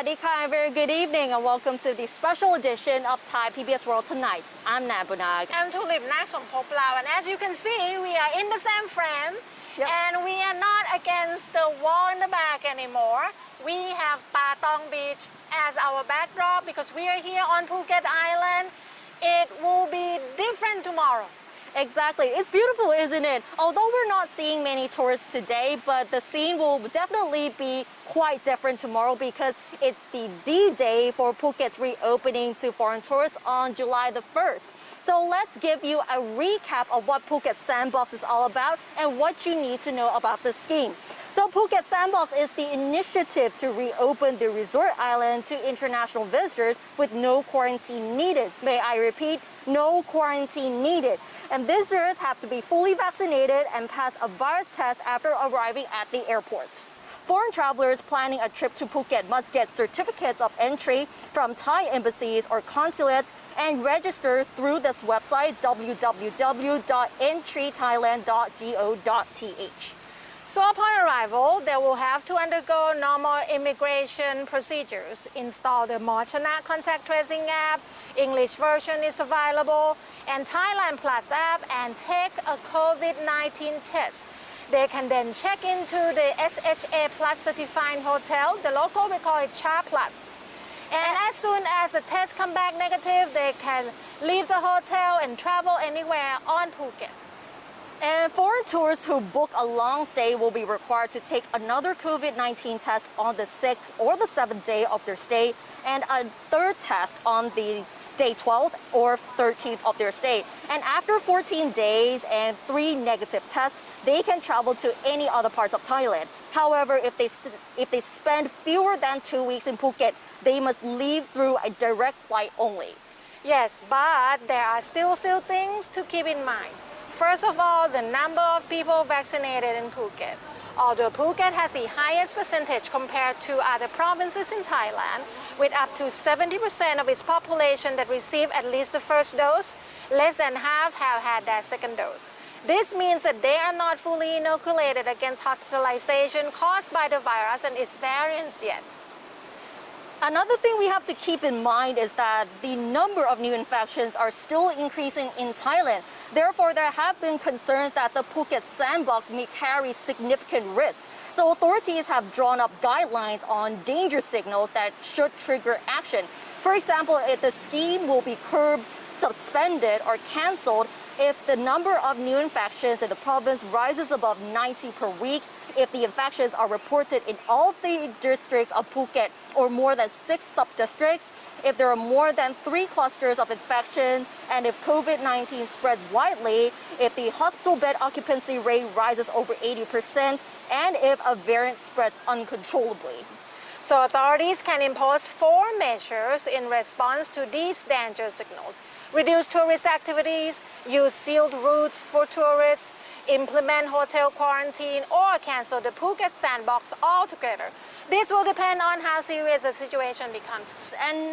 Sawadee Ka, very good evening and welcome to the special edition of Thai PBS World Tonight. I'm Nabunag. I'm Tulip Naksongpoplao, and as you can see, we are in the same frame, and we are not against the wall in the back anymore. We have Patong Beach as our backdrop because we are here on Phuket Island. It will be different tomorrow. Exactly. It's beautiful, isn't it? Although we're not seeing many tourists today, but the scene will definitely be quite different tomorrow because it's the D-Day for Phuket's reopening to foreign tourists on July the 1st. So let's give you a recap of what Phuket Sandbox is all about and what you need to know about the scheme. So Phuket Sandbox is the initiative to reopen the resort island to international visitors with no quarantine needed. May I repeat, no quarantine needed. And visitors have to be fully vaccinated and pass a virus test after arriving at the airport. Foreign travelers planning a trip to Phuket must get certificates of entry from Thai embassies or consulates and register through this website, www.entrythailand.go.th. So upon arrival, they will have to undergo normal immigration procedures, install the Mochana contact tracing app, English version is available, and Thailand Plus app, and take a COVID-19 test. They can then check into the SHA Plus certified hotel. The local we call it Cha Plus. And as soon as the test come back negative, they can leave the hotel and travel anywhere on Phuket. And foreign tourists who book a long stay will be required to take another COVID-19 test on the 6th or the 7th day of their stay and a third test on the day 12th or 13th of their stay. And after 14 days and 3 negative tests, they can travel to any other parts of Thailand. However, if they spend fewer than 2 weeks in Phuket, they must leave through a direct flight only. Yes, but there are still a few things to keep in mind. First of all, the number of people vaccinated in Phuket. Although Phuket has the highest percentage compared to other provinces in Thailand, with up to 70% of its population that receive at least the first dose, less than half have had their second dose. This means that they are not fully inoculated against hospitalization caused by the virus and its variants yet. Another thing we have to keep in mind is that the number of new infections are still increasing in Thailand. Therefore, there have been concerns that the Phuket Sandbox may carry significant risks. So authorities have drawn up guidelines on danger signals that should trigger action. For example, if the scheme will be curbed, suspended, or canceled if the number of new infections in the province rises above 90 per week, if the infections are reported in all the districts of Phuket or more than 6 sub-districts, if there are more than 3 clusters of infections, and if COVID-19 spreads widely, if the hospital bed occupancy rate rises over 80%, and if a variant spreads uncontrollably. So authorities can impose 4 measures in response to these danger signals. Reduce tourist activities, use sealed routes for tourists, implement hotel quarantine, or cancel the Phuket Sandbox altogether. This will depend on how serious the situation becomes. And